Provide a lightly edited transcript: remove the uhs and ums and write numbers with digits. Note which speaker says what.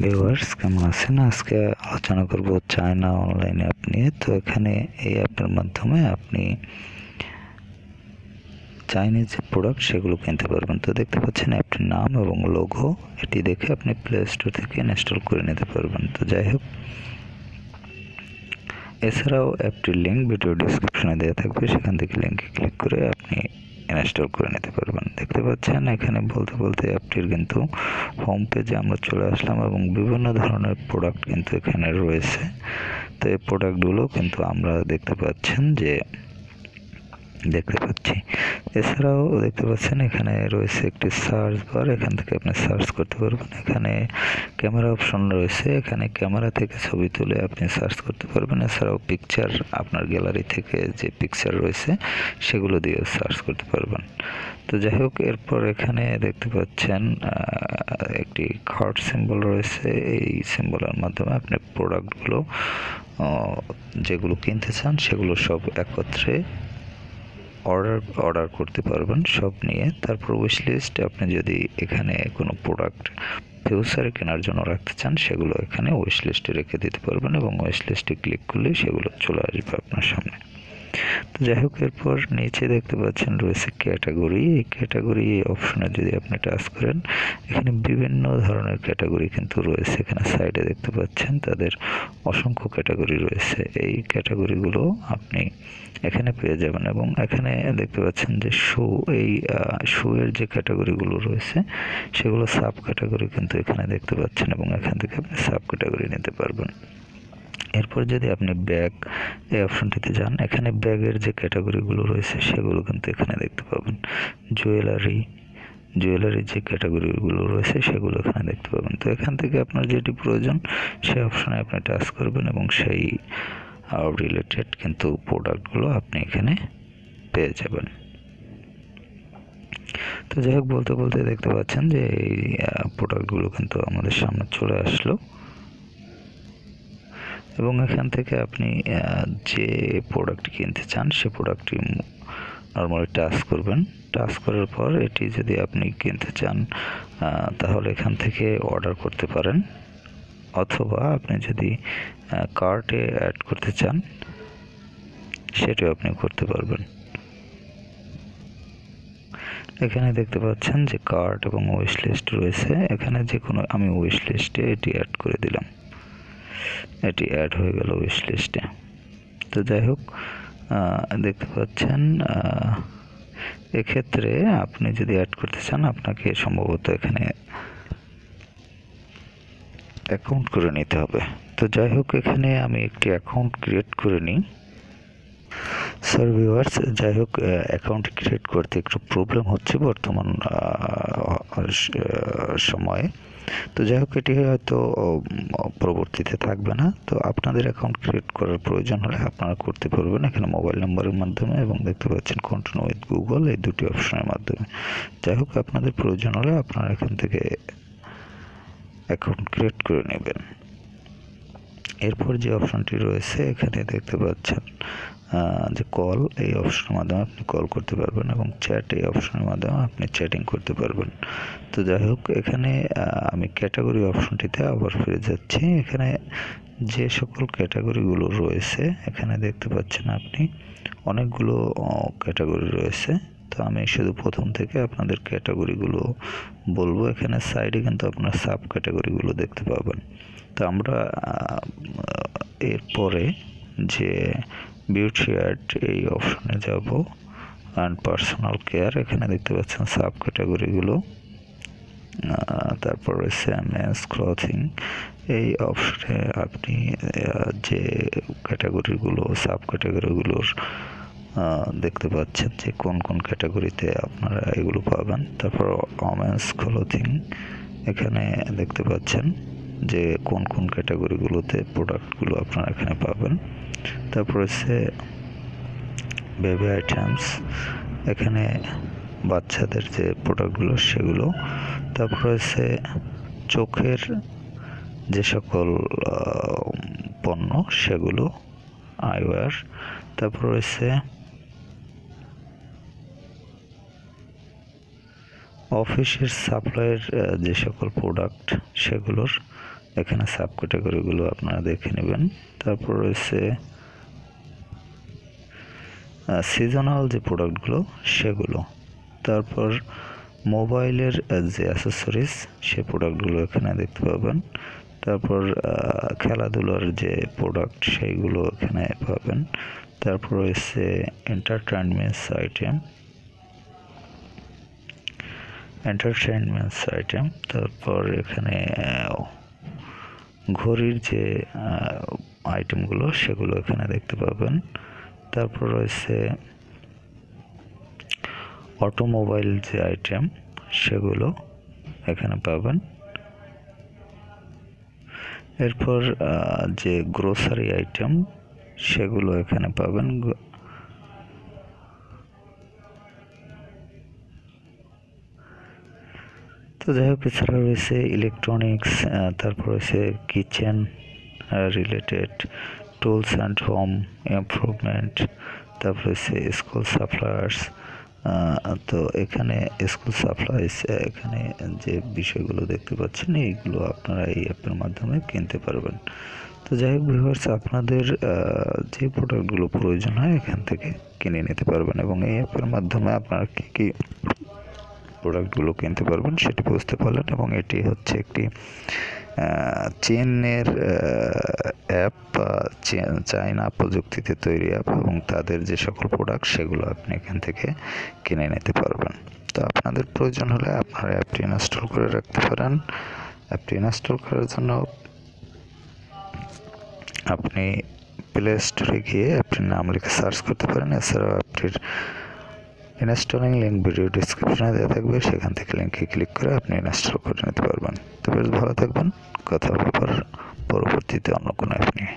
Speaker 1: Viewers কেমন আছেন? আজকে আলোচনা করব চায়না অনলাইন অ্যাপ নিয়ে। তো এখানে এই অ্যাপের মাধ্যমে আপনি চাইনিজ যে প্রোডাক্ট সেগুলো কিনতে পারবেন। তো দেখতে পাচ্ছেন অ্যাপটির নাম এবং লোগো, এটি দেখে আপনি প্লে স্টোর থেকে ইনস্টল করে নিতে পারবেন। তো যাই হোক, এছাড়াও অ্যাপটির লিঙ্ক ভিডিও ডিসক্রিপশনে দেওয়া থাকবে, সেখান থেকে লিঙ্কে ক্লিক করে আপনি ইনস্টল করে নিতে পারবেন। দেখতে পাচ্ছেন এখানে বলতে বলতে অ্যাপটির কিন্তু হোম পেজে আমরা চলে আসলাম এবং বিভিন্ন ধরনের প্রোডাক্ট কিন্তু এখানে রয়েছে। তো এই প্রোডাক্টগুলো কিন্তু আমরা দেখতে পাচ্ছি। এছাড়াও দেখতে পাচ্ছেন এখানে রয়েছে একটি সার্চ বার, এখান থেকে আপনি সার্চ করতে পারবেন। এখানে ক্যামেরা অপশন রয়েছে, এখানে ক্যামেরা থেকে ছবি তুলে আপনি সার্চ করতে পারবেন। এছাড়াও পিকচার, আপনার গ্যালারি থেকে যে পিকচার রয়েছে সেগুলো দিয়ে সার্চ করতে পারবেন। তো যাই হোক, এরপর এখানে দেখতে পাচ্ছেন একটি হার্ট সিম্বল রয়েছে। এই সিম্বলের মাধ্যমে আপনি প্রোডাক্টগুলো যেগুলো কিনতে চান সেগুলো সব একত্রে অর্ডার করতে পারবেন সব নিয়ে। তারপর উইশ লিস্ট, আপনি যদি এখানে কোনো প্রোডাক্ট ফিউচারে কেনার জন্য রাখতে চান সেগুলো এখানে উইশ লিস্টে রেখে দিতে পারবেন এবং উইশ লিস্টে ক্লিক করলে সেগুলো চলে আসবে আপনার সামনে। তো যাই হোক, এরপর নিচে দেখতে পাচ্ছেন রয়েছে ক্যাটাগরি। এই ক্যাটাগরি অপশনে যদি আপনি টাচ করেন, এখানে বিভিন্ন ধরনের ক্যাটাগরি কিন্তু রয়েছে। এখানে সাইডে দেখতে পাচ্ছেন তাদের অসংখ্য ক্যাটাগরি রয়েছে। এই ক্যাটাগরিগুলো আপনি এখানে পেয়ে যাবেন এবং এখানে দেখতে পাচ্ছেন যে এই শু এর যে ক্যাটাগরিগুলো রয়েছে সেগুলো সাব ক্যাটাগরি কিন্তু এখানে দেখতে পাচ্ছেন এবং এখান থেকে আপনি সাব ক্যাটাগরি নিতে পারবেন। এরপর যদি আপনি ব্যাগ এই অপশনটিতে যান, এখানে ব্যাগের যে ক্যাটাগরিগুলো রয়েছে সেগুলো কিন্তু এখানে দেখতে পাবেন। জুয়েলারি যে ক্যাটাগরিগুলো রয়েছে সেগুলো এখানে দেখতে পাবেন। তো এখান থেকে আপনার যেটি প্রয়োজন সেই অপশনে আপনি টাচ করবেন এবং সেই রিলেটেড কিন্তু প্রোডাক্টগুলো আপনি এখানে পেয়ে যাবেন। তো যাই হোক, বলতে বলতে দেখতে পাচ্ছেন যে এই প্রোডাক্টগুলো কিন্তু আমাদের সামনে চলে আসলো এবং এখান থেকে আপনি যে প্রোডাক্ট কিনতে চান সে প্রোডাক্টটি নর্মালি টাচ করবেন। টাচ করার পর এটি যদি আপনি কিনতে চান তাহলে এখান থেকে অর্ডার করতে পারেন, অথবা আপনি যদি কার্টে অ্যাড করতে চান সেটাও আপনি করতে পারবেন। এখানে দেখতে পাচ্ছেন যে কার্ট এবং উইশ লিস্ট রয়েছে। এখানে যে কোনো আমি উইশ লিস্টে এটি অ্যাড করে দিলাম, এটি অ্যাড হয়ে গেল উইশ লিস্টে। তো যাই হোক, দেখতে পাচ্ছেন এক্ষেত্রে আপনি যদি অ্যাড করতে চান আপনাকে সম্ভবত এখানে অ্যাকাউন্ট করে নিতে হবে। তো যাই হোক, এখানে আমি একটি অ্যাকাউন্ট ক্রিয়েট করে নিই। সরি ভিউয়ার্স, যাই হোক, অ্যাকাউন্ট ক্রিয়েট করতে একটু প্রবলেম হচ্ছে বর্তমান সময়ে। তো যাই হোক, এটি হয়তো পরবর্তীতে থাকবে না। তো আপনাদের অ্যাকাউন্ট ক্রিয়েট করার প্রয়োজন হলে আপনারা করতে পারবেন এখানে মোবাইল নাম্বারের মাধ্যমে এবং দেখতে পাচ্ছেন কন্টিনিউ উইথ গুগল, এই দুটি অপশনের মাধ্যমে। যাই হোক, আপনাদের প্রয়োজন হলে আপনারা এখান থেকে অ্যাকাউন্ট ক্রিয়েট করে নেবেন। এরপর যে অপশনটি রয়েছে এখানে দেখতে পাচ্ছেন যে কল, এই অপশনের মাধ্যমে আপনি কল করতে পারবেন এবং চ্যাট, এই অপশনের মাধ্যমে আপনি চ্যাটিং করতে পারবেন। তো যাই হোক, এখানে আমি ক্যাটাগরি অপশনটিতে আবার ফিরে যাচ্ছি। এখানে যে সকল ক্যাটাগরিগুলো রয়েছে এখানে দেখতে পাচ্ছেন আপনি অনেকগুলো ক্যাটাগরি রয়েছে। তো আমি শুধু প্রথম থেকে আপনাদের ক্যাটাগরিগুলো বলবো। এখানে সাইডে কিন্তু আপনার সাব ক্যাটাগরিগুলো দেখতে পাবেন। তো আমরা এরপরে যে বিউটি অ্যাড এই অপশনে যাব অ্যান্ড পার্সোনাল কেয়ার, এখানে দেখতে পাচ্ছেন সাব ক্যাটাগরিগুলো। তারপর রয়েছে মেন্স ক্লথিং, এই অপশনে আপনি যে ক্যাটাগরিগুলো সাব ক্যাটাগরিগুলোর দেখতে পাচ্ছেন যে কোন কোন ক্যাটাগরিতে আপনারা এগুলো পাবেন। তারপর ওমেন্স ক্লথিং, এখানে দেখতে পাচ্ছেন যে কোন কোন ক্যাটাগরিগুলোতে প্রোডাক্টগুলো আপনারা এখানে পাবেন। তারপর হচ্ছে বেবি আইটেমস, এখানে বাচ্চাদের যে প্রোডাক্টগুলো সেগুলো। তারপর হচ্ছে চোখের যে সকল পণ্য সেগুলো, আইওয়্যার। তারপর রয়েছে অফিসের সাপ্লাইয়ের যে সকল প্রোডাক্ট সেগুলোর। এখানে সাব ক্যাটাগরিগুলো আপনারা দেখে নেবেন। তারপর রয়েছে সিজনাল যে প্রোডাক্টগুলো সেগুলো। তারপর মোবাইলের যে অ্যাসেসরিজ সে প্রোডাক্টগুলো এখানে দেখতে পাবেন। তারপর খেলাধুলার যে প্রোডাক্ট সেইগুলো এখানে পাবেন। তারপর রয়েছে এন্টারটেনমেন্টস আইটেম। তারপর এখানে ঘড়ির যে আইটেমগুলো সেগুলো এখানে দেখতে পাবেন। তারপর রয়েছে অটোমোবাইল যে আইটেম সেগুলো এখানে পাবেন। এরপর যে গ্রোসারি আইটেম সেগুলো এখানে পাবেন। তো যাই হোক, এছাড়া রয়েছে ইলেকট্রনিক্স, তারপর রয়েছে kitchen related tools and home improvement, তারপর রয়েছে স্কুল সাপ্লায়ার্স। তো এখানে স্কুল সাপ্লাইস, এখানে যে বিষয়গুলো দেখতে পাচ্ছেন এইগুলো আপনারা এই অ্যাপের মাধ্যমে কিনতে পারবেন। তো যাই হোক ভিউয়ার্স, আপনাদের যে প্রোডাক্টগুলো প্রয়োজন হয় এখান থেকে কিনে নিতে পারবেন এবং এই অ্যাপের মাধ্যমে আপনারা কী প্রোডাক্টগুলো কিনতে পারবেন সেটি বুঝতে পারলেন। এবং এটি হচ্ছে একটি চীনের অ্যাপ, চায়না প্রযুক্তিতে তৈরি অ্যাপ এবং তাদের যে সকল প্রোডাক্ট সেগুলো আপনি এখান থেকে কিনে নিতে পারবেন। তো আপনাদের প্রয়োজন হলে আপনারা অ্যাপটি ইনস্টল করে রাখতে পারেন। অ্যাপটি ইনস্টল করার জন্য আপনি প্লে স্টোরে গিয়ে অ্যাপটির নাম লিখে সার্চ করতে পারেন। এছাড়াও অ্যাপটির ইনস্টলিং লিঙ্ক ভিডিও ডিসক্রিপশনে দেওয়া থাকবে, সেখান থেকে লিঙ্কে ক্লিক করে আপনি ইনস্টল করে নিতে পারবেন। তো বেশ ভালো থাকবেন, কথা হবে পরবর্তীতে অন্য কোনো অ্যাপ নিয়ে।